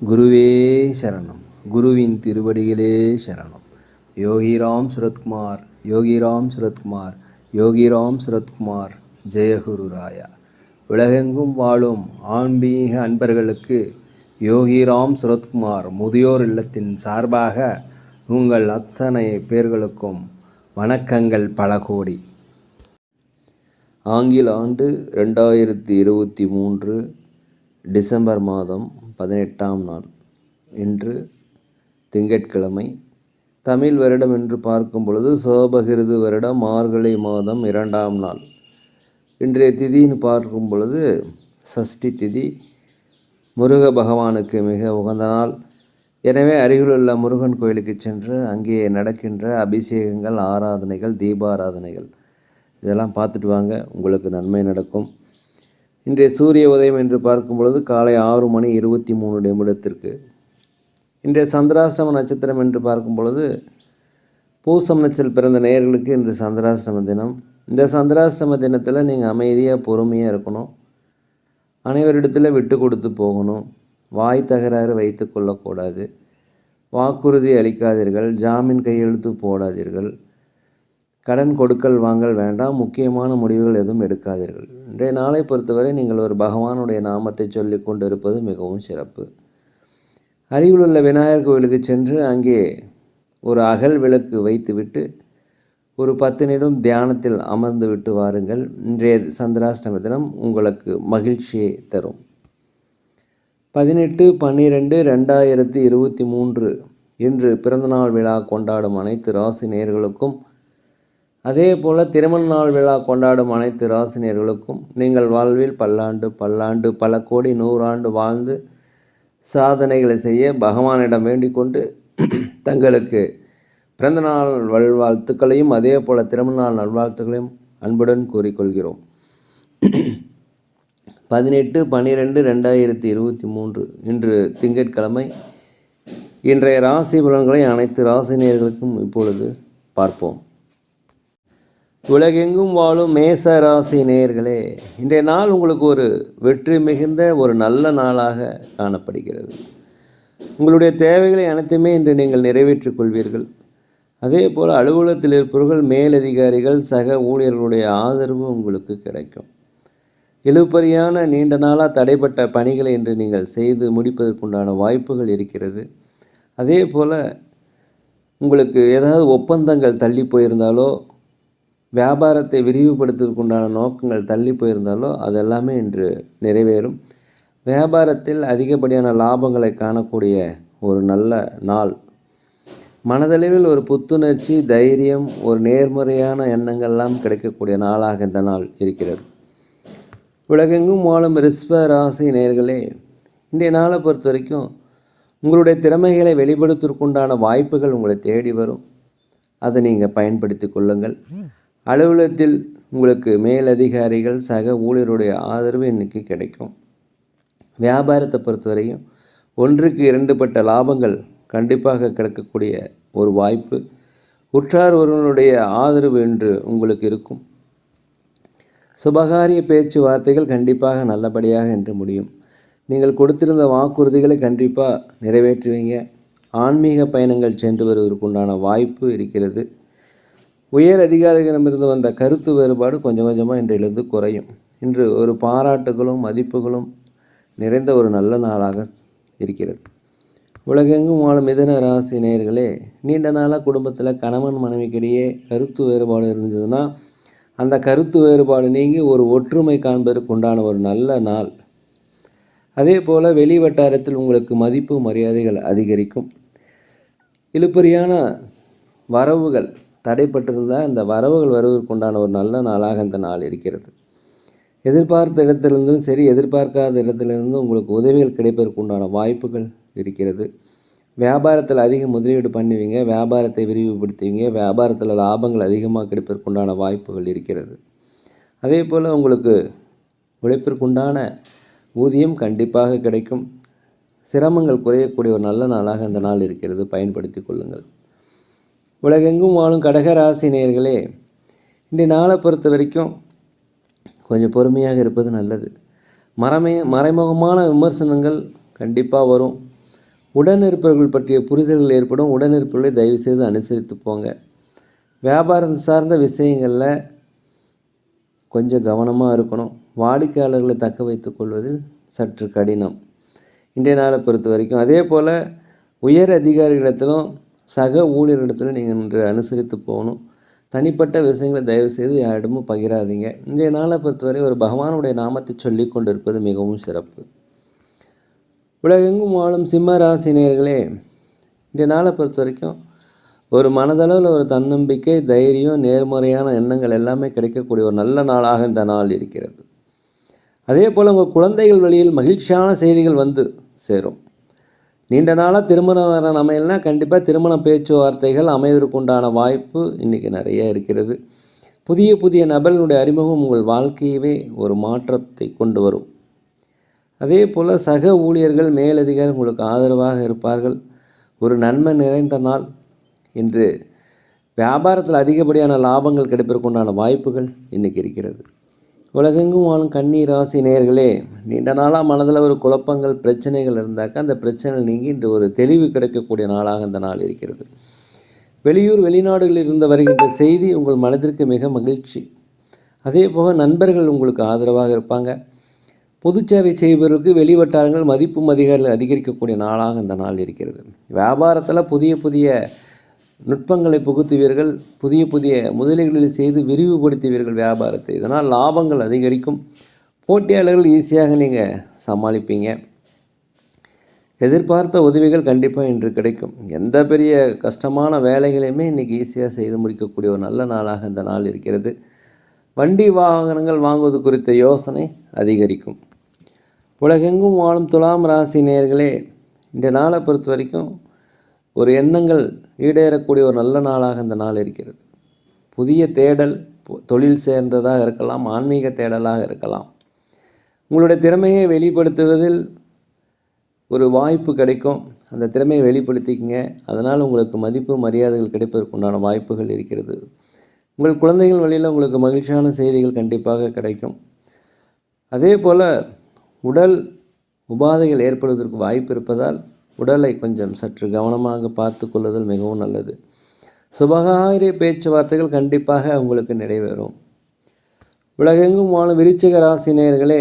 குருவே சரணம். குருவின் திருவடிகளே சரணம். யோகிராம் சுரத்குமார், யோகிராம் சுரத்குமார், யோகிராம் சுரத்குமார். ஜெயகுரு ராயா. உலகெங்கும் வாழும் ஆன்மீக அன்பர்களுக்கு யோகிராம் சுரத்குமார் முதியோர் இல்லத்தின் சார்பாக உங்கள் அத்தனை பேர்களுக்கும் வணக்கங்கள் பல கோடி. ஆங்கில ஆண்டு 2023 டிசம்பர் மாதம் 18ஆம் நாள். இன்று திங்கட்கிழமை. தமிழ் வருடம் என்று பார்க்கும் பொழுது சோபகிருது வருடம் மார்கழி மாதம் 2ஆம் நாள். இன்றைய திதின்னு பார்க்கும் பொழுது சஷ்டி திதி. முருக பகவானுக்கு மிக உகந்த நாள். எனவே அருகிலுள்ள முருகன் கோயிலுக்கு சென்று அங்கே நடக்கின்ற அபிஷேகங்கள், ஆராதனைகள், தீபாராதனைகள் இதெல்லாம் பார்த்துட்டு வாங்க, உங்களுக்கு நன்மை நடக்கும். இன்றைய சூரிய உதயம் என்று பார்க்கும் பொழுது காலை 6:23 இன்றைய சந்திராஷ்டம நட்சத்திரம் என்று பார்க்கும் பொழுது பூசம் நட்சத்திரம் பிறந்த நேயர்களுக்கு இன்று சந்திராஷ்டம தினம். இந்த சந்திராஷ்டம தினத்தில் நீங்கள் அமைதியாக பொறுமையாக இருக்கணும். அனைவரிடத்தில் விட்டு கொடுத்து போகணும். வாய் தகராறு வைத்து கொள்ளக்கூடாது. வாக்குறுதி அளிக்காதீர்கள். ஜாமீன் கையெழுத்து போடாதீர்கள். கடன் கொடுக்கல் வாங்கல் வேண்டாம். முக்கியமான முடிவுகள் எதுவும் எடுக்காதீர்கள். இன்றைய நாளை பொறுத்தவரை நீங்கள் ஒரு பகவானுடைய நாமத்தை சொல்லி கொண்டு இருப்பது மிகவும் சிறப்பு. அருகிலுள்ள விநாயகர் கோவிலுக்கு சென்று அங்கே ஒரு அகல் விளக்கு வைத்துவிட்டு ஒரு 10 நிமிடம் தியானத்தில் அமர்ந்து விட்டு வாருங்கள். இன்றைய சந்திராஷ்டம தினம் உங்களுக்கு மகிழ்ச்சியை தரும். 18/12/2023 இன்று பிறந்தநாள் விழா கொண்டாடும் அனைத்து ராசி நேயர்களுக்கும், அதே போல் திருமண நாள் விழா கொண்டாடும் அனைத்து ராசினியர்களுக்கும் நீங்கள் வாழ்வில் பல்லாண்டு பல்லாண்டு பல கோடி 100 ஆண்டு வாழ்ந்து சாதனைகளை செய்ய பகவானிடம் வேண்டிக் கொண்டு தங்களுக்கு பிறந்தநாள் நல்வாழ்த்துக்களையும் அதே போல் திருமண நாள் நல்வாழ்த்துக்களையும் அன்புடன் கூறிக்கொள்கிறோம். 18/12/2023 இன்று திங்கட்கிழமை. இன்றைய ராசி பலன்களை அனைத்து ராசினியர்களுக்கும் இப்பொழுது பார்ப்போம். உலகெங்கும் வாழும் மேச ராசி நேயர்களே, இன்றைய நாள் உங்களுக்கு ஒரு வெற்றி மிகுந்த ஒரு நல்ல நாளாக காணப்படுகிறது. உங்களுடைய தேவைகளை அனைத்துமே இன்று நீங்கள் நிறைவேற்றிக் கொள்வீர்கள். அதே போல் அலுவலகத்தில் இருப்பவர்கள், மேலதிகாரிகள், சக ஊழியர்களுடைய ஆதரவு உங்களுக்கு கிடைக்கும். இழுபறியான நீண்ட நாளாக தடைப்பட்ட பணிகளை இன்று நீங்கள் செய்து முடிப்பதற்குண்டான வாய்ப்புகள் இருக்கிறது. அதே போல் உங்களுக்கு ஏதாவது ஒப்பந்தங்கள் தள்ளி போயிருந்தாலோ, வியாபாரத்தை விரிவுபடுத்துவதற்குண்டான நோக்கங்கள் தள்ளி போயிருந்தாலோ அதெல்லாமே இன்று நிறைவேறும். வியாபாரத்தில் அதிகப்படியான லாபங்களை காணக்கூடிய ஒரு நல்ல நாள். மனதளவில் ஒரு புத்துணர்ச்சி, தைரியம், ஒரு நேர்மறையான எண்ணங்கள்லாம் கிடைக்கக்கூடிய நாளாக இந்த நாள் இருக்கிறது. உலகெங்கும் வாழும் ரிஷப ராசி நேயர்களே, இன்றைய நாளை பொறுத்த வரைக்கும் உங்களுடைய திறமைகளை வெளிப்படுத்துவதற்குண்டான வாய்ப்புகள் உங்களை தேடி வரும். அதை நீங்கள் பயன்படுத்தி கொள்ளுங்கள். அலுவலகத்தில் உங்களுக்கு மேலதிகாரிகள், சக ஊழியருடைய ஆதரவு இன்றைக்கி கிடைக்கும். வியாபாரத்தை பொறுத்தவரையும் 1க்கு 2 பட்ட லாபங்கள் கண்டிப்பாக கிடைக்கக்கூடிய ஒரு வாய்ப்பு. உற்றார் ஒருவனுடைய ஆதரவு இன்று உங்களுக்கு இருக்கும். சுபகாரிய பேச்சுவார்த்தைகள் கண்டிப்பாக நல்லபடியாக இன்று முடியும். நீங்கள் கொடுத்திருந்த வாக்குறுதிகளை கண்டிப்பாக நிறைவேற்றுவீங்க. ஆன்மீக பயணங்கள் சென்று வருவதற்குண்டான வாய்ப்பு இருக்கிறது. உயர் அதிகாரிகளிடமிருந்து வந்த கருத்து வேறுபாடு கொஞ்சம் கொஞ்சமாக இன்றையிலிருந்து குறையும். இன்று ஒரு பாராட்டுகளும் மதிப்புகளும் நிறைந்த ஒரு நல்ல நாளாக இருக்கிறது. உலகெங்கும் வாழும் மிதுன ராசி நேயர்களே, நீண்ட நாளாக குடும்பத்தில் கணவன் மனைவிக்கிடையே கருத்து வேறுபாடு இருந்ததுன்னா அந்த கருத்து வேறுபாடு நீங்கி ஒரு ஒற்றுமை காண்பதற்கு உண்டான ஒரு நல்ல நாள். அதே போல் வெளி வட்டாரத்தில் உங்களுக்கு மதிப்பு மரியாதைகள் அதிகரிக்கும். இழுபறியான வரவுகள் தடைப்பட்டிருந்தால் இந்த வரவுகள் வருவதற்குண்டான ஒரு நல்ல நாளாக இந்த நாள் இருக்கிறது. எதிர்பார்த்த இடத்திலிருந்தும் சரி, எதிர்பார்க்காத இடத்திலிருந்தும் உங்களுக்கு உதவிகள் கிடைப்பதற்குண்டான வாய்ப்புகள் இருக்கிறது. வியாபாரத்தில் அதிக முதலீடு பண்ணுவீங்க. வியாபாரத்தை விரிவுபடுத்துவீங்க. வியாபாரத்தில் லாபங்கள் அதிகமாக கிடைப்பதற்குண்டான வாய்ப்புகள் இருக்கிறது. அதே போல் உங்களுக்கு உழைப்பிற்குண்டான ஊதியம் கண்டிப்பாக கிடைக்கும். சிரமங்கள் குறையக்கூடிய ஒரு நல்ல நாளாக இந்த நாள் இருக்கிறது. பயன்படுத்தி கொள்ளுங்கள். உலகெங்கும் வாழும் கடகராசி நேயர்களே, இன்றைய நாளை பொறுத்த வரைக்கும் கொஞ்சம் பொறுமையாக இருப்பது நல்லது. மறைமுகமான விமர்சனங்கள் கண்டிப்பாக வரும். உடனிருப்பவர்கள் பற்றிய புரிதல்கள் ஏற்படும். உடனிருப்பவர்களை தயவுசெய்து அனுசரித்து போங்க. வியாபாரம் சார்ந்த விஷயங்களில் கொஞ்சம் கவனமாக இருக்கணும். வாடிக்கையாளர்களை தக்க வைத்துக் கொள்வதில் சற்று கடினம் இன்றைய நாளை பொறுத்த வரைக்கும். அதே போல் உயர் அதிகாரிகளிடத்திலும் சக ஊழியர்களிடத்திலும் நீங்கள் இன்று அனுசரித்து போகணும். தனிப்பட்ட விஷயங்களை தயவுசெய்து யாரிடமும் பகிராதீங்க. இன்றைய நாளை பொறுத்தவரை ஒரு பகவானுடைய நாமத்தை சொல்லி கொண்டிருப்பது மிகவும் சிறப்பு. உலகெங்கும் வாழும் சிம்ம ராசினியர்களே, இன்றைய நாளை பொறுத்த வரைக்கும் ஒரு மனதளவில் ஒரு தன்னம்பிக்கை, தைரியம், நேர்மறையான எண்ணங்கள் எல்லாமே கிடைக்கக்கூடிய ஒரு நல்ல நாளாக இந்த நாள் இருக்கிறது. அதே போல் உங்கள் குழந்தைகள் வழியில் மகிழ்ச்சியான செய்திகள் வந்து சேரும். நீண்ட நாளாக திருமணம் அமையல்னா கண்டிப்பாக திருமண பேச்சுவார்த்தைகள் அமைவதற்கு உண்டான வாய்ப்பு இன்றைக்கி நிறைய இருக்கிறது. புதிய புதிய நபர்களுடைய அறிமுகம் உங்கள் வாழ்க்கையவே ஒரு மாற்றத்தை கொண்டு வரும். அதே போல் சக ஊழியர்கள் மேலதிகாரி உங்களுக்கு ஆதரவாக இருப்பார்கள். ஒரு நன்மை நிறைந்த நாள். இன்று வியாபாரத்தில் அதிகப்படியான லாபங்கள் கிடைப்பதற்கு உண்டான வாய்ப்புகள் இன்றைக்கி இருக்கிறது. உலகெங்கும் வாழும் கன்னி ராசி நேயர்களே, நீண்ட நாளாக மனதில் ஒரு குழப்பங்கள் பிரச்சனைகள் இருந்தாக்கா அந்த பிரச்சனைகள் நீங்கி இன்று ஒரு தெளிவு கிடைக்கக்கூடிய நாளாக இந்த நாள் இருக்கிறது. வெளியூர் வெளிநாடுகளில் இருந்து வருகின்ற செய்தி உங்கள் மனதிற்கு மிக மகிழ்ச்சி. அதே போக நண்பர்கள் உங்களுக்கு ஆதரவாக இருப்பாங்க. பொது சேவை செய்பவர்களுக்கு வெளிவட்டாரங்கள் மதிப்பு மதிகள் அதிகரிக்கக்கூடிய நாளாக இந்த நாள் இருக்கிறது. வியாபாரத்தில் புதிய புதிய நுட்பங்களை புகுத்துவீர்கள். புதிய புதிய முதலீடுகளில் செய்து விரிவுபடுத்துவீர்கள் வியாபாரத்தை. இதனால் லாபங்கள் அதிகரிக்கும். போட்டியாளர்கள் ஈஸியாக நீங்கள் சமாளிப்பீங்க. எதிர்பார்த்த உதவிகள் கண்டிப்பாக இன்று கிடைக்கும். எந்த பெரிய கஷ்டமான வேலைகளையுமே இன்றைக்கி ஈஸியாக செய்து முடிக்கக்கூடிய ஒரு நல்ல நாளாக இந்த நாள் இருக்கிறது. வண்டி வாகனங்கள் வாங்குவது குறித்த யோசனை அதிகரிக்கும். உலகெங்கும் வாழும் துலாம் ராசி நேயர்களே, இந்த நாளை பொறுத்த வரைக்கும் ஒரு எண்ணங்கள் ஈடேறக்கூடிய ஒரு நல்ல நாளாக இந்த நாள் இருக்கிறது. புதிய தேடல் தொழில் சேர்ந்ததாக இருக்கலாம், ஆன்மீக தேடலாக இருக்கலாம். உங்களுடைய திறமையை வெளிப்படுத்துவதில் ஒரு வாய்ப்பு கிடைக்கும். அந்த திறமையை வெளிப்படுத்திக்கங்க. அதனால் உங்களுக்கு மதிப்பு மரியாதைகள் கிடைப்பதற்குண்டான வாய்ப்புகள் இருக்கிறது. உங்கள் குழந்தைகள் வழியில் உங்களுக்கு மகிழ்ச்சியான செய்திகள் கண்டிப்பாக கிடைக்கும். அதே போல் உடல் உபாதைகள் ஏற்படுவதற்கு வாய்ப்பு இருப்பதால் உடலை கொஞ்சம் சற்று கவனமாக பார்த்து கொள்ளுதல் மிகவும் நல்லது. சுபகாரிய பேச்சுவார்த்தைகள் கண்டிப்பாக உங்களுக்கு நிறைவேறும். உலகெங்கும் வாழும் விருச்சிக ராசி நேயர்களே,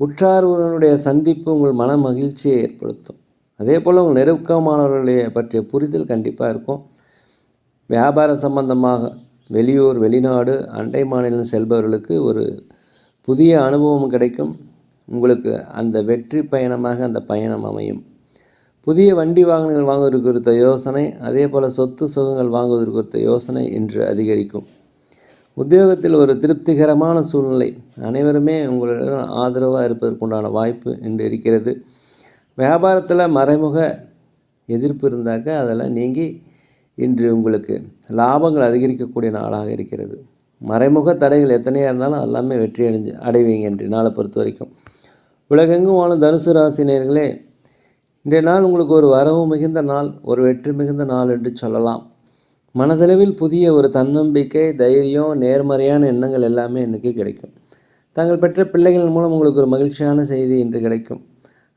உற்றார் உறவினருடைய சந்திப்பு உங்கள் மன மகிழ்ச்சியை ஏற்படுத்தும். அதே போல் உங்கள் நெருக்கமானவர்களை பற்றிய புரிதல் கண்டிப்பாக இருக்கும். வியாபார சம்பந்தமாக வெளியூர் வெளிநாடு அண்டை மாநிலம் செல்பவர்களுக்கு ஒரு புதிய அனுபவம் கிடைக்கும். உங்களுக்கு அந்த வெற்றி பயணமாக அந்த பயணம் அமையும். புதிய வண்டி வாகனங்கள் வாங்குவதற்கு குறித்த யோசனை, அதே போல் சொத்து சுகங்கள் வாங்குவதற்கு குறித்த யோசனை இன்று அதிகரிக்கும். உத்தியோகத்தில் ஒரு திருப்திகரமான சூழ்நிலை, அனைவருமே உங்களிடம் ஆதரவாக இருப்பதற்குண்டான வாய்ப்பு இன்று இருக்கிறது. வியாபாரத்தில் மறைமுக எதிர்ப்பு இருந்தாக்க அதெல்லாம் நீங்கி இன்று உங்களுக்கு லாபங்கள் அதிகரிக்கக்கூடிய நாளாக இருக்கிறது. மறைமுக தடைகள் எத்தனையாக இருந்தாலும் எல்லாமே வெற்றி அடைவீங்க இன்று நாளை பொறுத்த வரைக்கும். உலகெங்கும் வாழும் தனுசு ராசி நேயர்களே, இன்றைய நாள் உங்களுக்கு ஒரு வரவு மிகுந்த நாள், ஒரு வெற்றி மிகுந்த நாள் என்று சொல்லலாம். மனதளவில் புதிய ஒரு தன்னம்பிக்கை, தைரியம், நேர்மறையான எண்ணங்கள் எல்லாமே இன்றைக்கி கிடைக்கும். தாங்கள் பெற்ற பிள்ளைகள் மூலம் உங்களுக்கு ஒரு மகிழ்ச்சியான செய்தி இன்று கிடைக்கும்.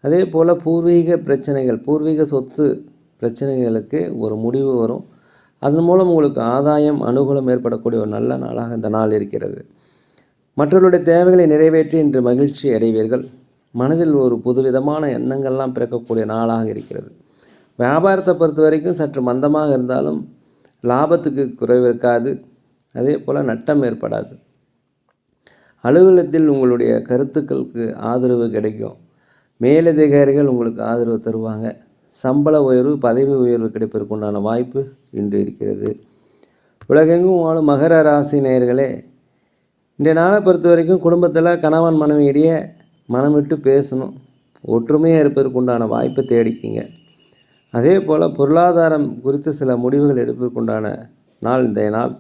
அதே போல் பூர்வீக பிரச்சனைகள், பூர்வீக சொத்து பிரச்சனைகளுக்கு ஒரு முடிவு வரும். அதன் மூலம் உங்களுக்கு ஆதாயம் அனுகூலம் ஏற்படக்கூடிய ஒரு நல்ல நாளாக இந்த நாள் இருக்கிறது. மற்றவர்களுடைய தேவைகளை நிறைவேற்றி இன்று மகிழ்ச்சி அடைவீர்கள். மனதில் ஒரு புதுவிதமான எண்ணங்கள்லாம் பிறக்கக்கூடிய நாளாக இருக்கிறது. வியாபாரத்தை பொறுத்த வரைக்கும் சற்று மந்தமாக இருந்தாலும் லாபத்துக்கு குறைவு இருக்காது. அதே போல் நட்டம் ஏற்படாது. அலுவலகத்தில் உங்களுடைய கருத்துக்களுக்கு ஆதரவு கிடைக்கும். மேலதிகாரிகள் உங்களுக்கு ஆதரவு தருவாங்க. சம்பள உயர்வு, பதவி உயர்வு கிடைப்பதற்குண்டான வாய்ப்பு இன்று இருக்கிறது. உலகெங்கும் வாழும் மகர ராசி நேயர்களே, இன்றைய நாளை பொறுத்த வரைக்கும் குடும்பத்தில் கணவன் மனைவியிடையே மனம் விட்டு பேசணும். ஒற்றுமையாக இருப்பதற்கு உண்டான வாய்ப்பை தேடிக்கிங்க. அதே போல் பொருளாதாரம் குறித்து சில முடிவுகள் எடுப்பதற்குண்டான நாள் இன்றைய நாள்.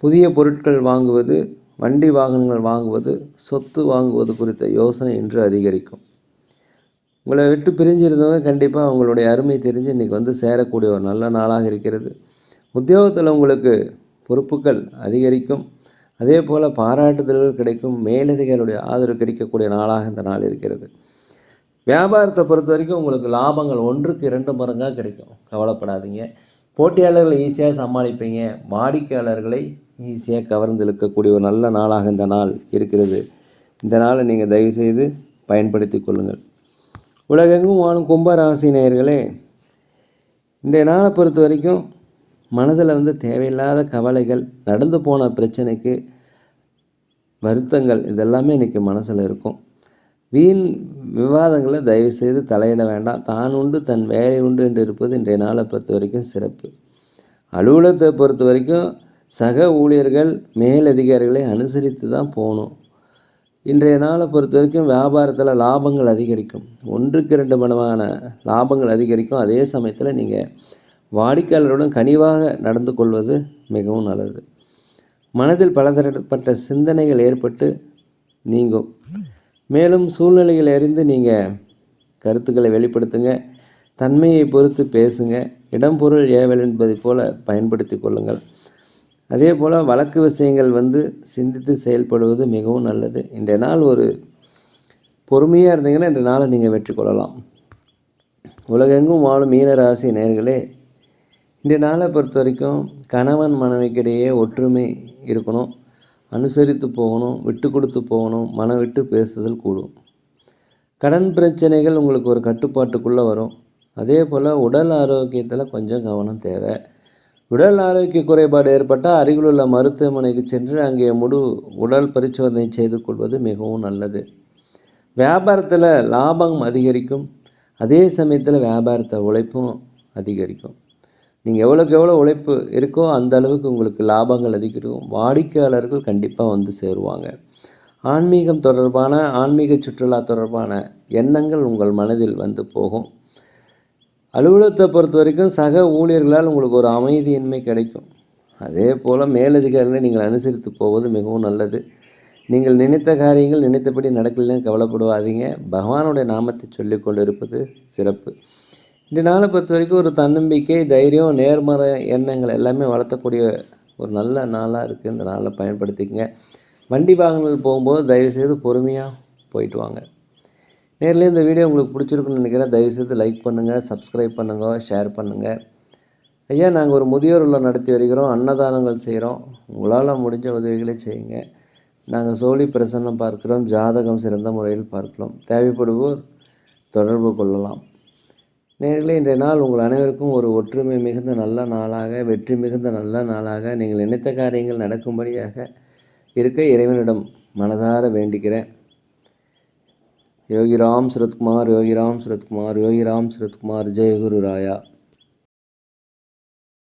புதிய பொருட்கள் வாங்குவது, வண்டி வாகனங்கள் வாங்குவது, சொத்து வாங்குவது குறித்த யோசனை இன்று அதிகரிக்கும். உங்களை விட்டு பிரிஞ்சிருந்தவங்க கண்டிப்பாக உங்களுடைய அருமை தெரிஞ்சு இன்றைக்கி வந்து சேரக்கூடிய ஒரு நல்ல நாளாக இருக்கிறது. உத்தியோகத்தில் உங்களுக்கு பொறுப்புகள் அதிகரிக்கும். அதே போல் பாராட்டுதல்கள் கிடைக்கும். மேலதிகாரிகளுடைய ஆதரவு கிடைக்கக்கூடிய நாளாக இந்த நாள் இருக்கிறது. வியாபாரத்தை பொறுத்த வரைக்கும் உங்களுக்கு லாபங்கள் 1க்கு 2 மடங்காக கிடைக்கும், கவலைப்படாதீங்க. போட்டியாளர்களை ஈஸியாக சமாளிப்பீங்க. வாடிக்கையாளர்களை ஈஸியாக கவர்ந்து இழுக்கக்கூடிய ஒரு நல்ல நாளாக இந்த நாள் இருக்கிறது. இந்த நாளை நீங்கள் தயவுசெய்து பயன்படுத்தி கொள்ளுங்கள். உலகெங்கும் வாழும் கும்பராசி நேயர்களே, இன்றைய நாளை பொறுத்த வரைக்கும் மனதில் தேவையில்லாத கவலைகள், நடந்து போன பிரச்சனைக்கு வருத்தங்கள், இதெல்லாமே இன்றைக்கி மனசில் இருக்கும். வீண் விவாதங்களை தயவுசெய்து தலையிட வேண்டாம். தான் உண்டு தன் வேலை உண்டு என்று இருப்பது இன்றைய நாளை பொறுத்த வரைக்கும் சிறப்பு. அலுவலகத்தை பொறுத்த வரைக்கும் சக ஊழியர்கள் மேலதிகாரிகளை அனுசரித்து தான் போகணும். இன்றைய நாளை பொறுத்த வரைக்கும் வியாபாரத்தில் லாபங்கள் அதிகரிக்கும். 1க்கு 2 மடங்கான லாபங்கள் அதிகரிக்கும். அதே சமயத்தில் நீங்கள் வாடிக்கையாளருடன் கனிவாக நடந்து கொள்வது மிகவும் நல்லது. மனதில் பலதரப்பட்ட சிந்தனைகள் ஏற்பட்டு நீங்கும். மேலும் சூழ்நிலைகளை அறிந்து நீங்கள் கருத்துக்களை வெளிப்படுத்துங்க. தன்மையை பொறுத்து பேசுங்க. இடம் பொருள் ஏவல் என்பதை போல் பயன்படுத்தி கொள்ளுங்கள். அதே போல் வழக்கு விஷயங்கள் சிந்தித்து செயல்படுவது மிகவும் நல்லது. இன்றைய நாள் ஒரு பொறுமையாக இருந்தீங்கன்னா இன்றைய நாளை நீங்கள் வெற்றி கொள்ளலாம். உலகெங்கும் வாழும் மீனராசி நேயர்களே, இன்றைய நாளை பொறுத்த வரைக்கும் கணவன் மனைவிக்கிடையே ஒற்றுமை இருக்கணும். அனுசரித்து போகணும், விட்டு கொடுத்து போகணும், மனம் விட்டு பேசுதல் கூடும். கடன் பிரச்சனைகள் உங்களுக்கு ஒரு கட்டுப்பாட்டுக்குள்ளே வரும். அதே போல் உடல் ஆரோக்கியத்தில் கொஞ்சம் கவனம் தேவை. உடல் ஆரோக்கிய குறைபாடு ஏற்பட்டால் அருகிலுள்ள மருத்துவமனைக்கு சென்று அங்கே உடல் பரிசோதனை செய்து கொள்வது மிகவும் நல்லது. வியாபாரத்தில் லாபம் அதிகரிக்கும். அதே சமயத்தில் வியாபாரத்தை உழைப்பும் அதிகரிக்கும். நீங்கள் எவ்வளோக்கு எவ்வளோ உழைப்பு இருக்கோ அந்த அளவுக்கு உங்களுக்கு லாபங்கள் அதிகரிக்கும். வாடிக்கையாளர்கள் கண்டிப்பாக சேருவாங்க. ஆன்மீகம் தொடர்பான ஆன்மீக சுற்றுலா தொடர்பான எண்ணங்கள் உங்கள் மனதில் போகும். அலுவலகத்தை பொறுத்த வரைக்கும் சக ஊழியர்களால் உங்களுக்கு ஒரு அமைதியின்மை கிடைக்கும். அதே போல் மேலதிகாரிகளை நீங்கள் அனுசரித்து போவது மிகவும் நல்லது. நீங்கள் நினைத்த காரியங்கள் நினைத்தபடி நடக்கலைன்னு கவலைப்படுவாதீங்க. பகவானுடைய நாமத்தை சொல்லி கொண்டு இருப்பது சிறப்பு. இந்த நாளை பொறுத்த வரைக்கும் ஒரு தன்னம்பிக்கை, தைரியம், நேர்மறை எண்ணங்கள் எல்லாமே வளர்த்தக்கூடிய ஒரு நல்ல நாளாக இருக்குது. இந்த நாளை பயன்படுத்திக்கங்க. வண்டி வாகனங்கள் போகும்போது தயவுசெய்து பொறுமையாக போயிட்டு வாங்க. நேரில் இந்த வீடியோ உங்களுக்கு பிடிச்சிருக்குன்னு நினைக்கிறேன். தயவுசெய்து லைக் பண்ணுங்கள், சப்ஸ்கிரைப் பண்ணுங்கள், ஷேர் பண்ணுங்கள். ஐயா, நாங்கள் ஒரு முதியோர் இல்லம் நடத்தி வருகிறோம், அன்னதானங்கள் செய்கிறோம். உங்களால் முடிஞ்ச உதவிகளை செய்யுங்க. நாங்கள் சோழி பிரசன்னம் பார்க்கிறோம், ஜாதகம் சிறந்த முறையில் பார்க்கிறோம். தேவைப்படுவோர் தொடர்பு கொள்ளலாம். நேயர்களே, இன்றைய நாள் உங்கள் அனைவருக்கும் ஒரு ஒற்றுமை மிகுந்த நல்ல நாளாக, வெற்றி மிகுந்த நல்ல நாளாக, நீங்கள் நினைத்த காரியங்கள் நடக்கும்படியாக இருக்க இறைவனிடம் மனதார வேண்டிக்கிறேன். யோகிராம் சுரத்குமார், யோகிராம் சுரத்குமார், யோகிராம் சுரத்குமார். ஜெய குரு ராயா.